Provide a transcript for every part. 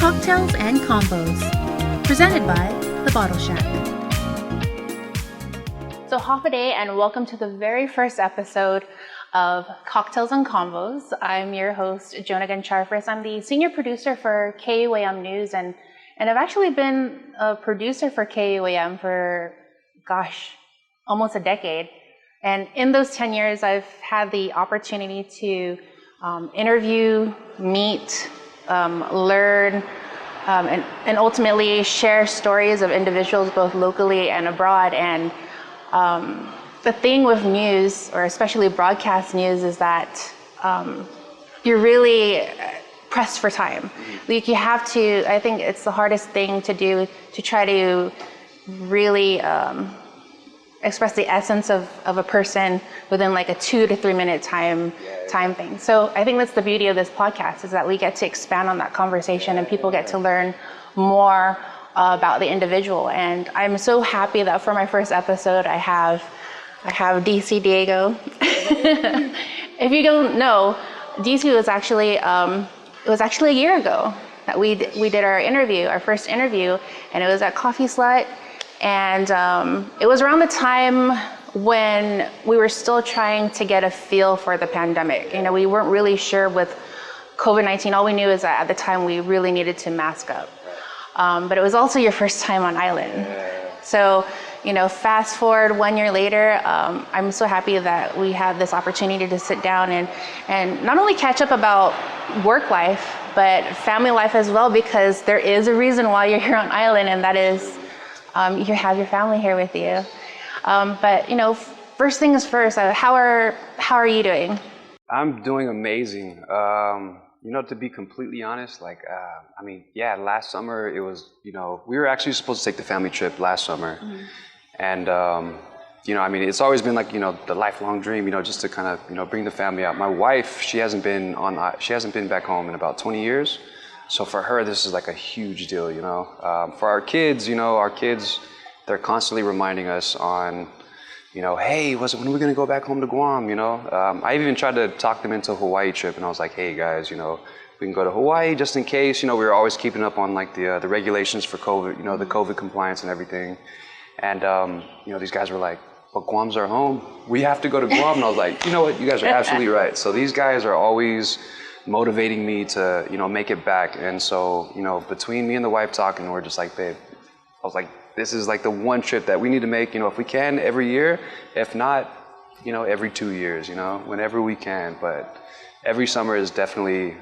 Cocktails and Convos, presented by The Bottle Shack. So half a day and welcome to the very first episode of Cocktails and Convos. I'm your host, Joan again. I'm the senior producer for KUAM News, and I've actually been a producer for KUAM for, almost a decade. And in those 10 years, I've had the opportunity to interview, meet, learn, and ultimately share stories of individuals both locally and abroad. And the thing with news, or especially broadcast news, is that you're really pressed for time. Like, you have to, I think it's the hardest thing to do, to try to really express the essence of a person within like a 2 to 3 minute time thing. So I think that's the beauty of this podcast, is that we get to expand on that conversation and people get to learn more about the individual. And I'm so happy that for my first episode, I have DC Diego. If you don't know, DC was actually a year ago that we did our first interview, and it was at Coffee Slut. And it was around the time when we were still trying to get a feel for the pandemic. You know, we weren't really sure with COVID-19. All we knew is that at the time we really needed to mask up. But it was also your first time on island. So, you know, fast forward 1 year later, I'm so happy that we had this opportunity to sit down and not only catch up about work life, but family life as well, because there is a reason why you're here on island, and that is you have your family here with you. But, you know, first things first, how are you doing? I'm doing amazing. You know, to be completely honest, last summer it was, we were actually supposed to take the family trip last summer. Mm-hmm. And, it's always been like, the lifelong dream, just to kind of, bring the family out. My wife, she hasn't been back home in about 20 years. So for her, this is like a huge deal, For our kids, they're constantly reminding us on, hey, when are we going to go back home to Guam, I even tried to talk them into a Hawaii trip, and I was like, hey guys, we can go to Hawaii just in case. We were always keeping up on like the regulations for COVID, the COVID compliance and everything. And, these guys were like, but Guam's our home. We have to go to Guam. And I was like, you know what? You guys are absolutely right. So these guys are always motivating me to, make it back. And so, between me and the wife talking, we're just like, babe, I was like, this is like the one trip that we need to make, if we can, every year. If not, every 2 years, whenever we can. But every summer is definitely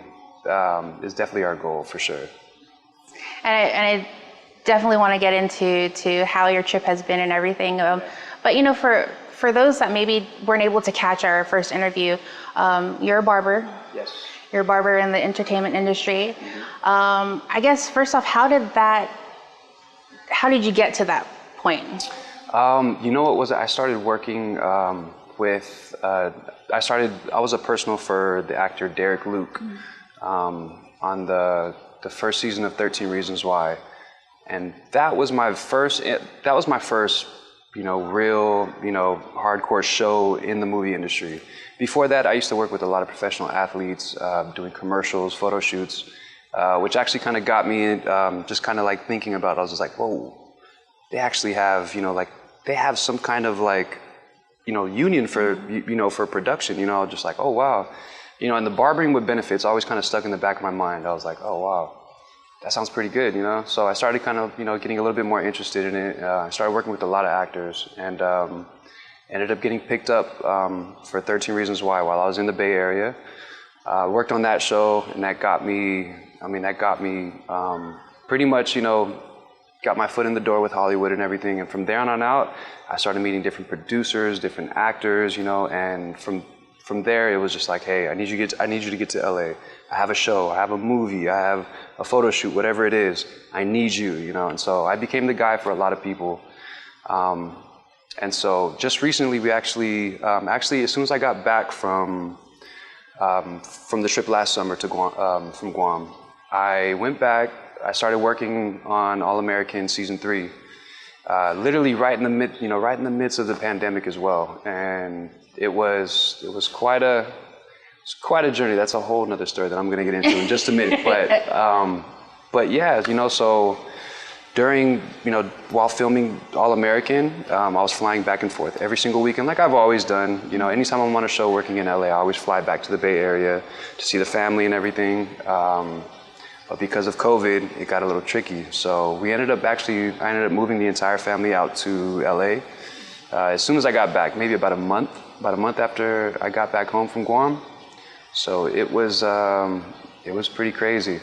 our goal for sure. And I definitely want to get into how your trip has been and everything. But for those that maybe weren't able to catch our first interview, you're a barber. Yes. You're a barber in the entertainment industry. Mm-hmm. I guess first off, how did you get to that point? I started working I was a personal for the actor Derek Luke, on the first season of 13 Reasons Why. And that was my first, real, hardcore show in the movie industry. Before that, I used to work with a lot of professional athletes, doing commercials, photo shoots, which actually kind of got me just kind of like thinking about it. I was just like, whoa, they actually have, they have some kind of like, union for, for production, just like, oh, wow. And the barbering with benefits always kind of stuck in the back of my mind. I was like, oh, wow, that sounds pretty good, So I started kind of, getting a little bit more interested in it. I started working with a lot of actors, and ended up getting picked up for 13 Reasons Why while I was in the Bay Area. Worked on that show, and that got me pretty much, got my foot in the door with Hollywood and everything. And from there on out, I started meeting different producers, different actors, and from there it was just like, hey, I need you to get to LA. I have a show, I have a movie, I have a photo shoot, whatever it is, I need you, And so I became the guy for a lot of people. And so just recently, we actually, as soon as I got back from the trip last summer to Guam, from Guam, I went back. I started working on All American season 3, literally right in the midst of the pandemic as well. And it was quite a journey. That's a whole nother story that I'm going to get into in just a minute. But yeah, so during, while filming All American, I was flying back and forth every single weekend, like I've always done. Anytime I'm on a show working in LA, I always fly back to the Bay Area to see the family and everything. But because of COVID, it got a little tricky. So I ended up moving the entire family out to LA. As soon as I got back, maybe about a month after I got back home from Guam. So it was pretty crazy.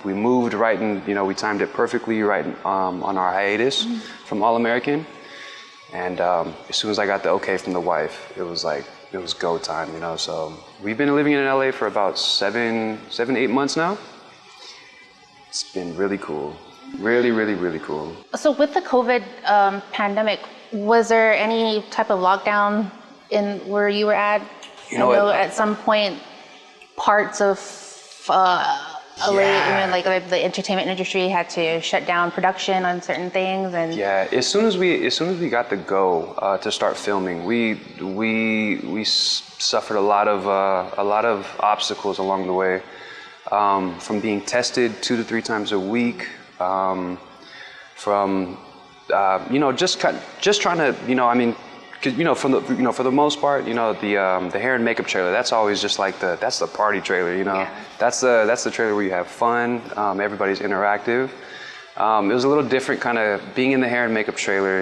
We moved right in, we timed it perfectly right on our hiatus from All American. And as soon as I got the okay from the wife, it was go time, So we've been living in LA for about 8 months now. It's been really cool. Really, really, really cool. So with the COVID pandemic, was there any type of lockdown in where you were at? I know at some point parts of LA, like the entertainment industry had to shut down production on certain things, and as soon as we got the go to start filming, we suffered a lot of obstacles along the way, from being tested 2 to 3 times a week, from just trying to because for the most part, the hair and makeup trailer, that's always just like that's the party trailer, That's the trailer where you have fun, everybody's interactive. It was a little different kind of being in the hair and makeup trailer,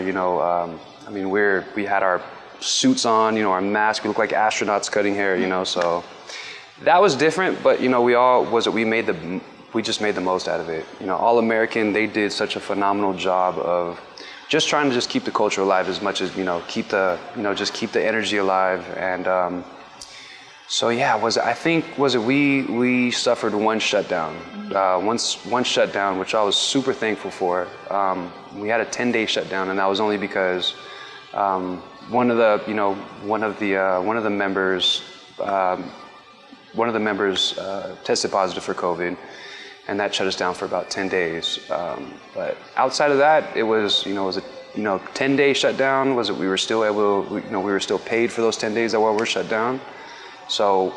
we had our suits on, our masks, we looked like astronauts cutting hair, so that was different, but we just made the most out of it. All American, they did such a phenomenal job of just trying to keep the culture alive as much as, keep the energy alive. And we suffered one shutdown, one shutdown, which I was super thankful for. We had a 10-day shutdown, and that was only because one of the members tested positive for COVID. And that shut us down for about 10 days. But outside of that, it was a 10-day shutdown. We were still paid for those 10 days that we were shut down. So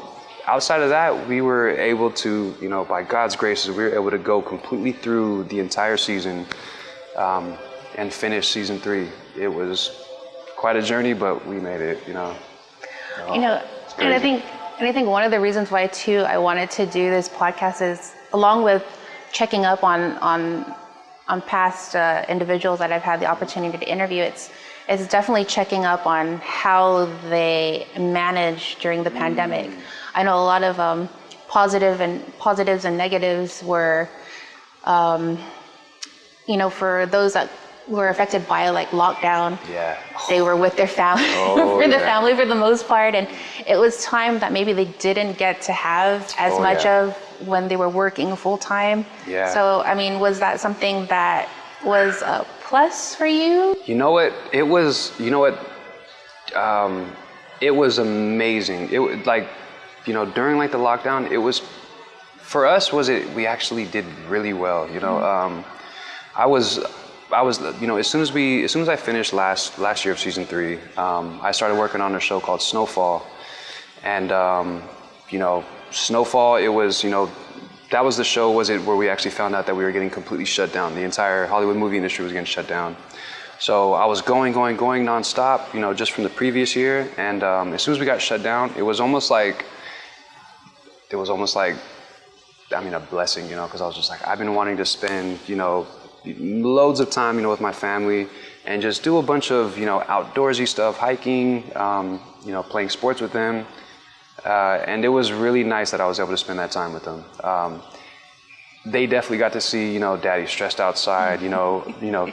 outside of that, we were able to, by God's graces, we were able to go completely through the entire season and finish season 3. It was quite a journey, but we made it, And I think one of the reasons why too I wanted to do this podcast is, along with checking up on past individuals that I've had the opportunity to interview, it's definitely checking up on how they managed during the pandemic. I know a lot of positives and negatives were, for those that were affected by like lockdown. Yeah. They were with their family family for the most part, and it was time that maybe they didn't get to have as much of when they were working full time. Yeah. So was that something that was a plus for you? It was it was amazing. It was during the lockdown, it was, for us, we actually did really well. I was as soon as I finished last year of season 3, I started working on a show called Snowfall, and Snowfall, it was that was the show where we actually found out that we were getting completely shut down. The entire Hollywood movie industry was getting shut down. So I was going nonstop, just from the previous year, and as soon as we got shut down, it was almost like a blessing, because I was just like, I've been wanting to spend loads of time, with my family, and just do a bunch of, outdoorsy stuff, hiking, playing sports with them. And it was really nice that I was able to spend that time with them. They definitely got to see, Daddy stressed outside, the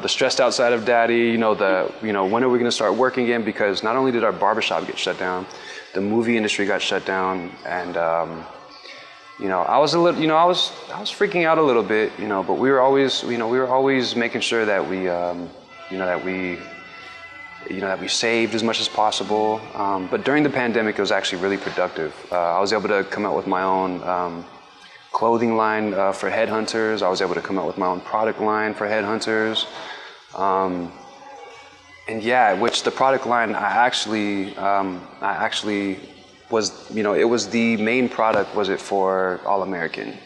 stressed outside of Daddy, when are we going to start working again? Because not only did our barbershop get shut down, the movie industry got shut down, and I was a little, I was freaking out a little bit, but we were always making sure that we saved as much as possible. But during the pandemic, it was actually really productive. I was able to come out with my own clothing line for headhunters. I was able to come out with my own product line for headhunters. Which the product line, I actually was, it was the main product, was it for All American.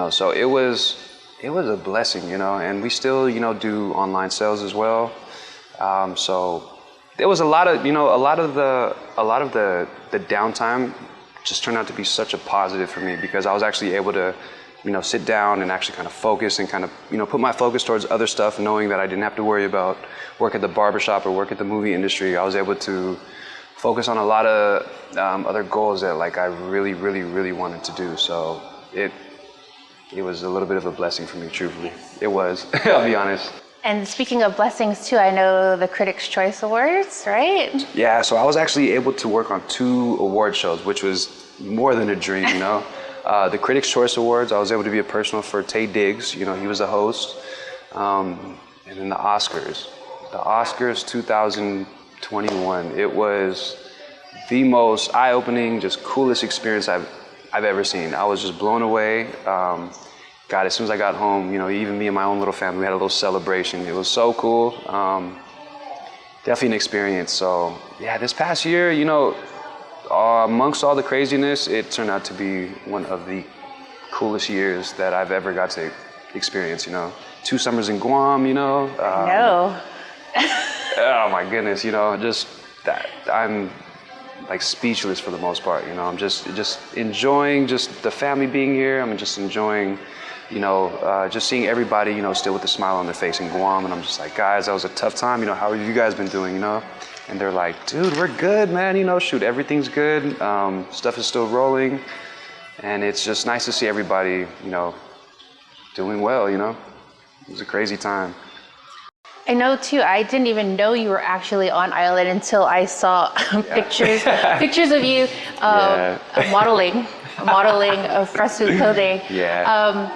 So it was a blessing, and we still, do online sales as well. So there was a lot of the downtime just turned out to be such a positive for me, because I was actually able to, sit down and actually kind of focus and kind of, put my focus towards other stuff, knowing that I didn't have to worry about work at the barbershop or work at the movie industry. I was able to focus on a lot of other goals that like I really, really, really wanted to do. So it was a little bit of a blessing for me, truthfully. It was, I'll be honest. And speaking of blessings too, I know the Critics' Choice Awards, right? Yeah, so I was actually able to work on 2 award shows, which was more than a dream, The Critics' Choice Awards, I was able to be a personal for Taye Diggs, he was the host. And then the Oscars 2021, it was the most eye-opening, just coolest experience I've ever seen. I was just blown away. God, as soon as I got home, even me and my own little family, we had a little celebration. It was so cool. Definitely an experience. So yeah, this past year, amongst all the craziness, it turned out to be one of the coolest years that I've ever got to experience, 2 summers in Guam, No. Oh my goodness, just that. I'm like speechless for the most part, I'm just enjoying just the family being here. I'm just enjoying, just seeing everybody, still with a smile on their face in Guam. And I'm just like, guys, that was a tough time. How have you guys been doing, And they're like, dude, we're good, man. Shoot, everything's good. Stuff is still rolling. And it's just nice to see everybody, doing well, It was a crazy time. I know too, I didn't even know you were actually on island until I saw pictures of you modeling of fresh food clothing. Yeah.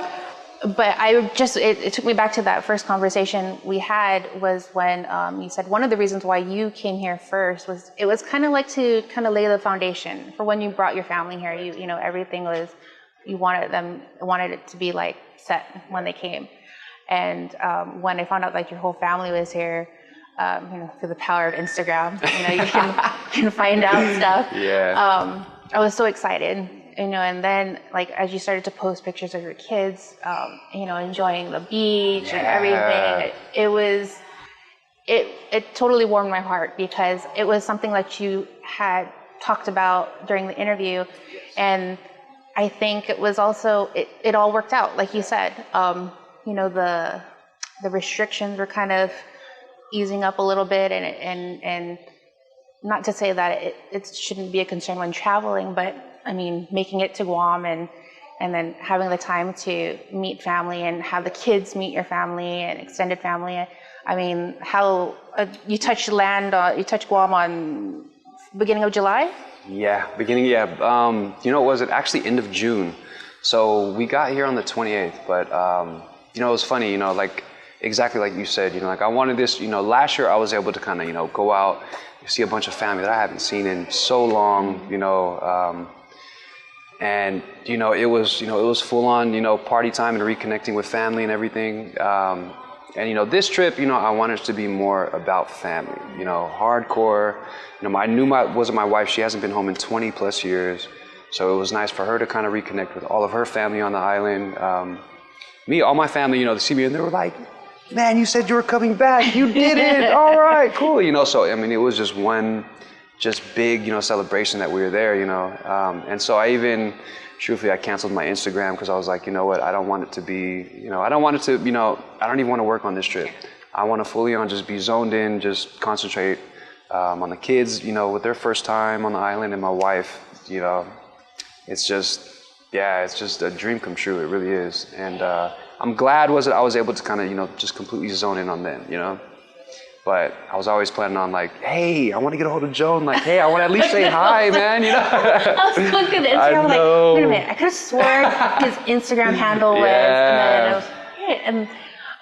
But it took me back to that first conversation we had, was when you said one of the reasons why you came here first was it was kind of like to kind of lay the foundation for when you brought your family here. Everything was, you wanted it to be like set when they came. And when I found out like your whole family was here, through the power of Instagram, you can find out stuff. Yeah. I was so excited. And then like as you started to post pictures of your kids, enjoying the beach and everything, it totally warmed my heart, because it was something that you had talked about during the interview, and I think it was also it all worked out, like you said. The restrictions were kind of easing up a little bit, and not to say that it shouldn't be a concern when traveling, but I mean, making it to Guam and then having the time to meet family and have the kids meet your family and extended family. I mean, how you touched Guam on beginning of July? Yeah, was it actually end of June? So we got here on the 28th, but it was funny, like exactly like you said, like I wanted this, last year I was able to kind of, go out, see a bunch of family that I haven't seen in so long, and it was full on, party time and reconnecting with family and everything. And this trip, I wanted it to be more about family, hardcore. I knew wasn't my wife. She hasn't been home in 20 plus years. So it was nice for her to kind of reconnect with all of her family on the island. All my family, they see me and they were like, man, you said you were coming back. You did it. All right, cool. So, I mean, it was just one big, celebration that we were there, and so truthfully, I canceled my Instagram because I was like, what, I don't want it to be, I don't even want to work on this trip. I want to fully just be zoned in, just concentrate on the kids, with their first time on the island, and my wife, it's just a dream come true. It really is. And I'm glad I was able to kind of, just completely zone in on them, But I was always planning on like, hey, I want to get a hold of Joan. Like, hey, I want to at least say hi, man. I was looking at Instagram, like, wait a minute, I could have sworn his Instagram handle was,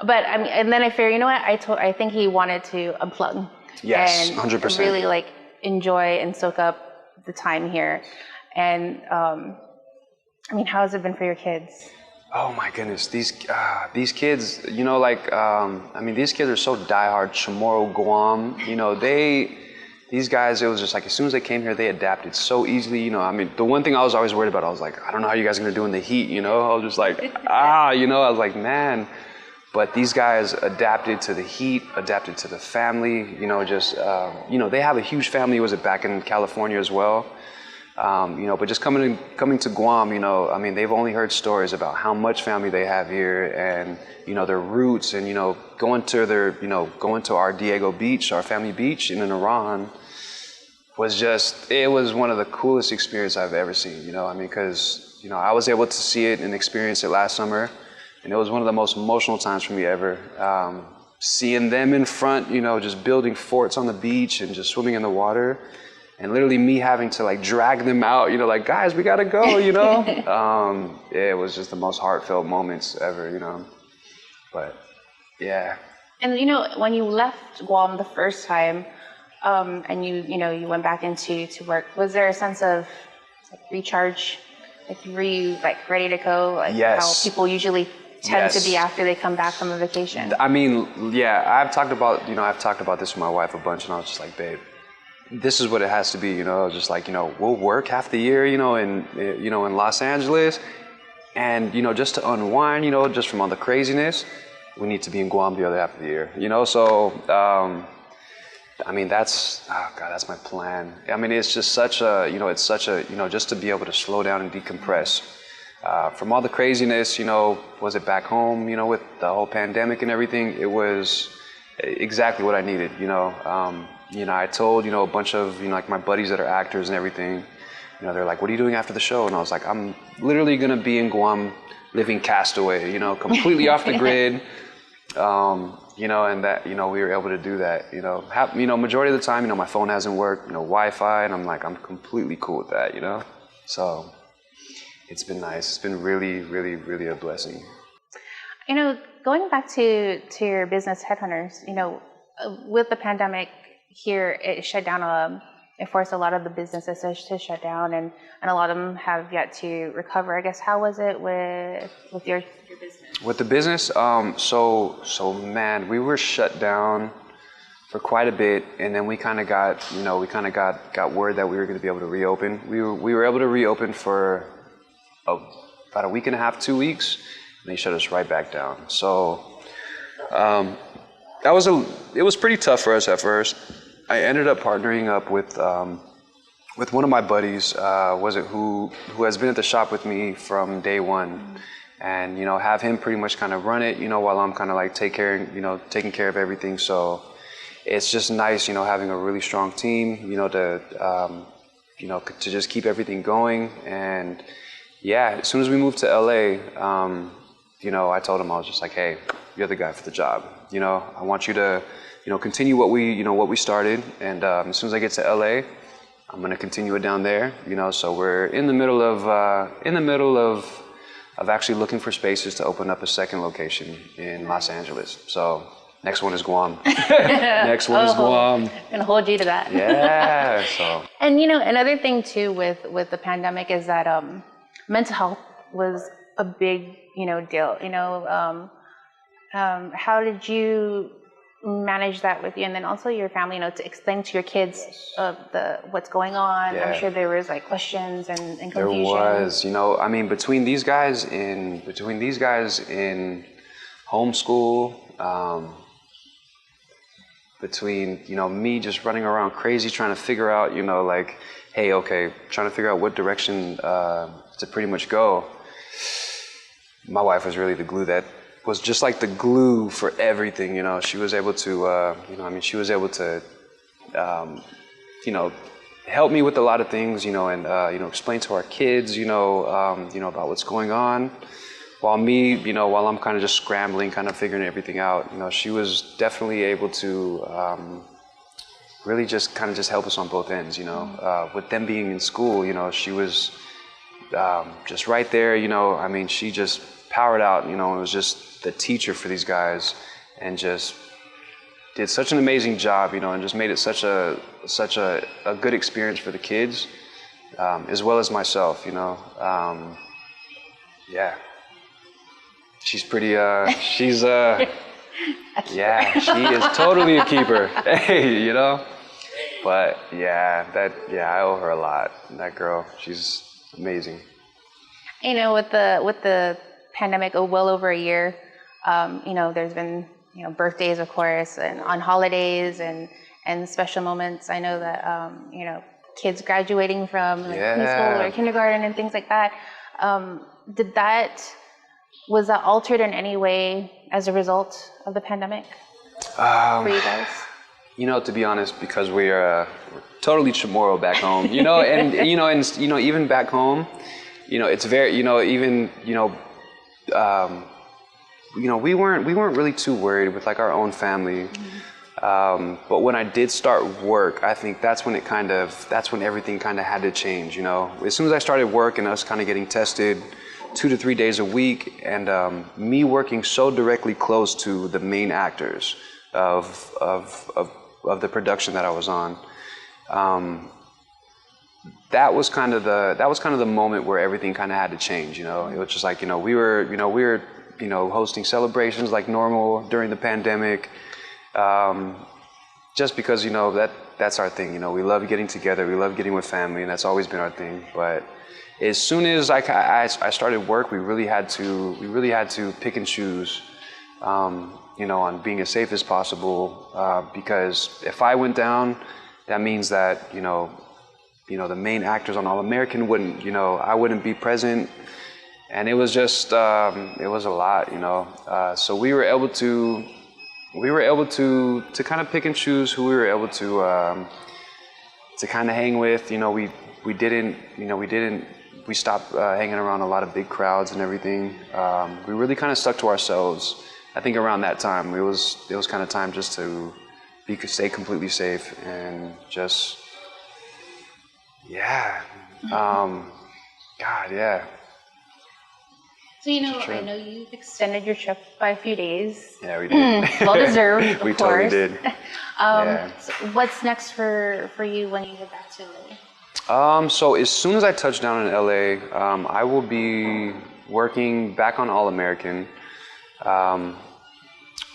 but I mean, and then I figured, I think he wanted to unplug. Yes, and 100%. Really like enjoy and soak up the time here. And I mean, how has it been for your kids? Oh my goodness, these kids, these kids are so diehard Chamorro, Guam. these guys, it was just like as soon as they came here, they adapted so easily. You know, I mean, the one thing I was always worried about, I was like, I don't know how you guys are gonna do in the heat. You know, I was just like, you know, I was like, man. But these guys adapted to the heat, adapted to the family. You know, just you know, they have a huge family. Was it back in California as well? You know, but just coming to Guam, you know, I mean, they've only heard stories about how much family they have here, and you know, their roots, and you know, going to our Diego beach, our family beach in Iran, it was one of the coolest experiences I've ever seen. You know, I mean, because you know, I was able to see it and experience it last summer, and it was one of the most emotional times for me ever. Seeing them in front, you know, just building forts on the beach and just swimming in the water. And literally me having to like drag them out, you know, like, guys, we gotta go, you know? It was just the most heartfelt moments ever, you know? But, yeah. And, you know, when you left Guam the first time, and you went back into work, was there a sense of like recharge? Like, were you like ready to go? Like yes. How people usually tend to be after they come back from a vacation? I mean, yeah, I've talked about this with my wife a bunch, and I was just like, babe, this is what it has to be, you know. Just like, you know, we'll work half the year, you know, in Los Angeles, and you know, just to unwind, you know, just from all the craziness, we need to be in Guam the other half of the year, you know. So, I mean, that's my plan. I mean, it's just such a, you know, just to be able to slow down and decompress from all the craziness, you know. Was it back home, you know, with the whole pandemic and everything? It was exactly what I needed, you know. You know, I told, you know, a bunch of, you know, like my buddies that are actors and everything, you know, they're like, what are you doing after the show? And I was like, I'm literally going to be in Guam living castaway, you know, completely off the grid. You know, and that, you know, we were able to do that, you know. Majority of the time, you know, my phone hasn't worked, you know, Wi-Fi, and I'm like, I'm completely cool with that, you know. So it's been nice. It's been really, really, really a blessing. You know, going back to your business Headhunters, you know, with the pandemic, here it shut down. It forced a lot of the businesses to shut down, and a lot of them have yet to recover. I guess, how was it with your business? With the business, so man, we were shut down for quite a bit, and then we kind of got word that we were going to be able to reopen. We were able to reopen for about a week and a half, 2 weeks, and they shut us right back down. So it was pretty tough for us at first. I ended up partnering up with one of my buddies, who has been at the shop with me from day one, and you know, have him pretty much kind of run it, you know, while I'm kind of like taking care of everything. So it's just nice, you know, having a really strong team, you know, to just keep everything going. And yeah, as soon as we moved to LA, you know, I told him, I was just like, hey, you're the guy for the job. You know, I want you to, you know, continue what we started, and as soon as I get to LA, I'm gonna continue it down there. You know, so we're in the middle of actually looking for spaces to open up a second location in Los Angeles. So next one is Guam. Next one is Guam. Gonna hold you to that. Yeah. So. And you know, another thing too with the pandemic is that mental health was a big, you know, deal. You know, how did you manage that with you, and then also your family, you know, to explain to your kids what's going on? Yeah. I'm sure there was like questions and confusion. There was, you know, I mean, between these guys in homeschool, between, you know, me just running around crazy trying to figure out, you know, like, hey, okay, trying to figure out what direction to pretty much go. My wife was really the glue that was just like the glue for everything, you know. She was able to, you know, help me with a lot of things, you know, and, you know, explain to our kids, you know, about what's going on. While I'm kind of just scrambling, kind of figuring everything out, you know, she was definitely able to really just kind of just help us on both ends, you know. With them being in school, you know, she was just right there, you know. I mean, she just powered out, you know, and was just the teacher for these guys, and just did such an amazing job, you know, and just made it such a good experience for the kids, as well as myself, you know. Yeah. She's pretty, yeah, she is totally a keeper. Hey, you know. But I owe her a lot. That girl, she's amazing. You know, with the pandemic, well over a year, there's been, birthdays, of course, and on holidays and special moments. I know that, kids graduating from preschool or kindergarten and things like that. Was that altered in any way as a result of the pandemic for you guys? To be honest, because we're totally Chamorro back home, even back home, it's very, we weren't really too worried with like our own family. But when I did start work, I think that's when everything kind of had to change. As soon as I started work and us kind of getting tested 2 to 3 days a week, and me working so directly close to the main actors of the production that I was on, that was kind of the moment where everything kind of had to change. It was just like we were hosting celebrations like normal during the pandemic, just because that's our thing. We love getting together, we love getting with family, and that's always been our thing. But as soon as I started work, we really had to pick and choose, on being as safe as possible, because if I went down, that means that the main actors on All American wouldn't, I wouldn't be present, and it was just it was a lot, so we were able to kind of pick and choose who we were able to kind of hang with. We stopped hanging around a lot of big crowds and everything. We really kind of stuck to ourselves. I think around that time, it was kind of time just to stay completely safe and just, God, yeah. So, I know you've extended your trip by a few days. Yeah, we did. Well deserved, of we course. Totally did. So what's next for you when you get back to LA? So as soon as I touch down in LA, I will be working back on All American.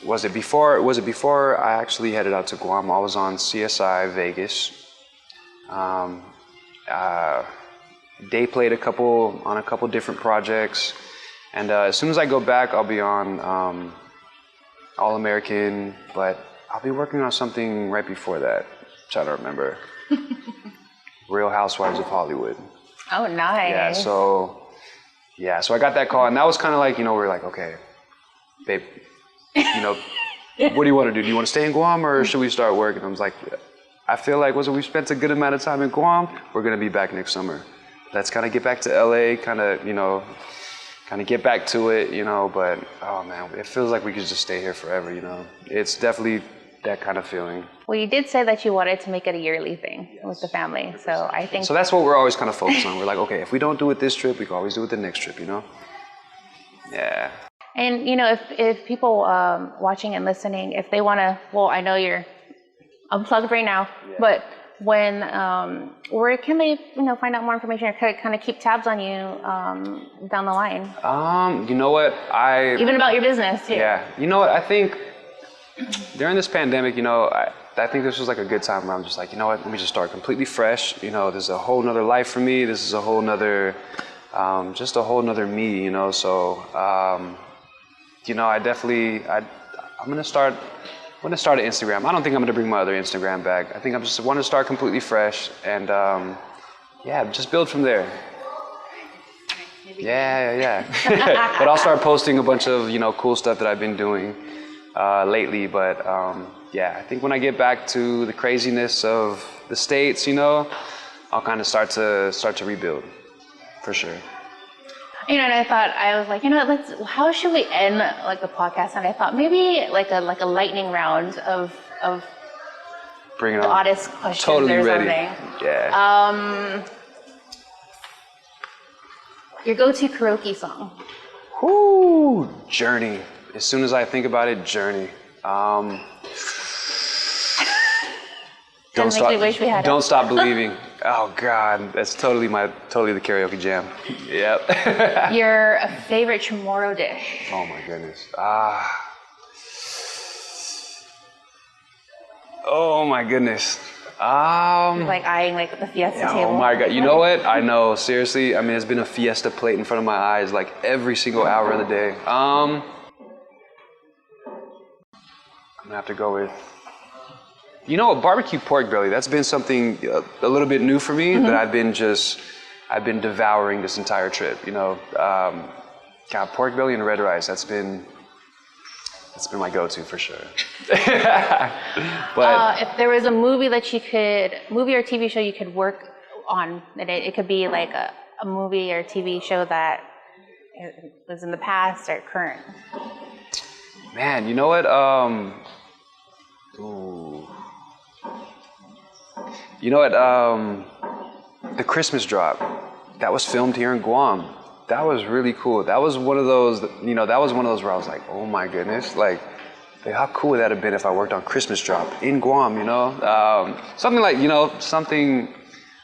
Was it before I actually headed out to Guam? I was on CSI Vegas. Day played on a couple different projects. And as soon as I go back, I'll be on All American, but I'll be working on something right before that. I'm trying to remember. Real Housewives of Hollywood. Oh, nice. So I got that call, and that was kind of like, we were like, okay, babe, what do you want to do? Do you want to stay in Guam, or should we start work? And I was like, I feel like we spent a good amount of time in Guam. We're going to be back next summer. Let's kind of get back to LA, kind of get back to it, but oh man, it feels like we could just stay here forever, It's definitely that kind of feeling. Well, you did say that you wanted to make it a yearly thing with the family, so I think... So that's what we're always kind of focused on. We're like, okay, if we don't do it this trip, we can always do it the next trip, Yeah. And, if people watching and listening, if they want to, well, I know you're unplugged right now, but when, where can they, find out more information or kind of keep tabs on you down the line? You know what, even about your business too. Yeah, you know what, I think during this pandemic, I think this was like a good time where I'm just like, let me just start completely fresh. This is a whole nother life for me. This is a whole nother, just a whole nother me, So, I'm gonna start an Instagram. I don't think I'm gonna bring my other Instagram back. I think I just want to start completely fresh and just build from there. Yeah. But I'll start posting a bunch of cool stuff that I've been doing lately. But I think when I get back to the craziness of the States, I'll kind of start to rebuild for sure. And I was like, how should we end like the podcast? And I thought maybe like a lightning round of bring it the on. oddest questions Totally or ready. something. Yeah. Your go-to karaoke song? Whoo, Journey. As soon as I think about it, Journey. Don't Stop Believing. Oh God, that's totally the karaoke jam. Yep. Your favorite Chamorro dish? Oh my goodness. Oh my goodness. Like eyeing like the fiesta table. Oh my God! You know what? I know. Seriously, I mean, there's been a fiesta plate in front of my eyes like every single hour of the day. I'm gonna have to go with, you know, a barbecue pork belly. That's been something a little bit new for me that I've been devouring this entire trip. You know, God, pork belly and red rice. That's been my go-to for sure. But if there was a movie or TV show you could work on, and it could be like a movie or TV show that was in the past or current. Man, you know what? You know what? The Christmas Drop, that was filmed here in Guam. That was really cool. That was one of those, you know, where I was like, oh my goodness, like, how cool would that have been if I worked on Christmas Drop in Guam, you know? Something like, you know, something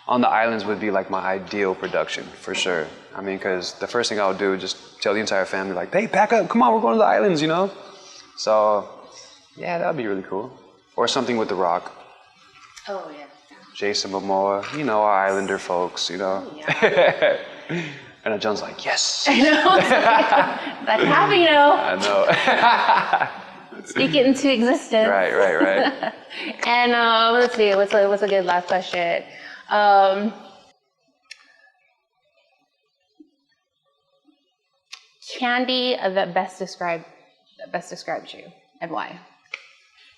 on the islands would be like my ideal production, for sure. I mean, because the first thing I would do is just tell the entire family, like, hey, pack up, come on, we're going to the islands, you know? So, yeah, that would be really cool. Or something with The Rock. Oh, yeah. Jason Momoa, you know, our Islander folks, you know? Oh, yeah. And Joan's like, yes. I know. That's happy, you know. I know. Speak it into existence. Right. And let's see, what's a good last question? Candy that best describes you, and why?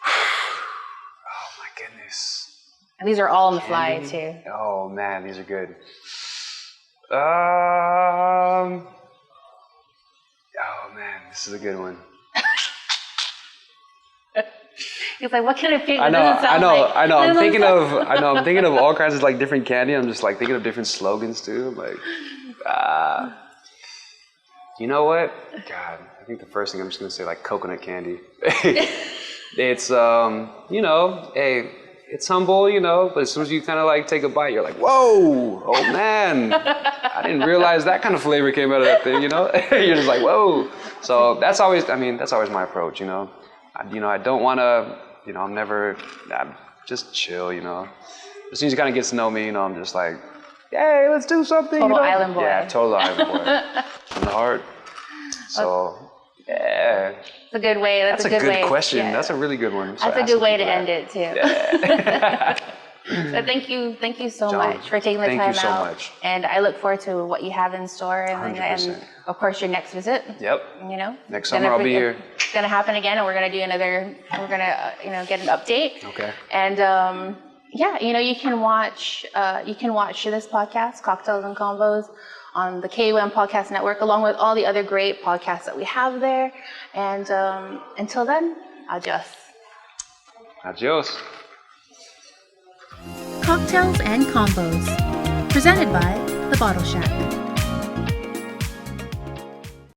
Oh my goodness. And these are all on the fly too. Oh man, these are good. Oh man, this is a good one. It's like, what can I pick? I know. I'm thinking of all kinds of like different candy. I'm just like thinking of different slogans too. Like, you know what? God, I think the first thing I'm just gonna say like coconut candy. It's you know, hey, it's humble, you know, but as soon as you kind of like take a bite, you're like, whoa, oh man, I didn't realize that kind of flavor came out of that thing, you know? You're just like, whoa. So that's always my approach, you know? I don't want to, you know, I'm just chill, you know? As soon as you kind of get to know me, you know, I'm just like, hey, let's do something. Total you know? island boy. Yeah, total island boy. From the heart. So, yeah. That's a good way. That's a good way. Question. Yeah. That's a really good one. That's a good way to end it too. Yeah. So thank you so much for taking the time out. Thank you so much. And I look forward to what you have in store, and of course your next visit. Yep. You know. Next summer I'll be here. It's gonna happen again, and we're gonna do another. We're gonna get an update. Okay. And yeah, you know, you can watch this podcast, Cocktails and Convos, on the KUM Podcast Network, along with all the other great podcasts that we have there. And until then, adios. Adios. Cocktails and Convos, presented by The Bottle Shack.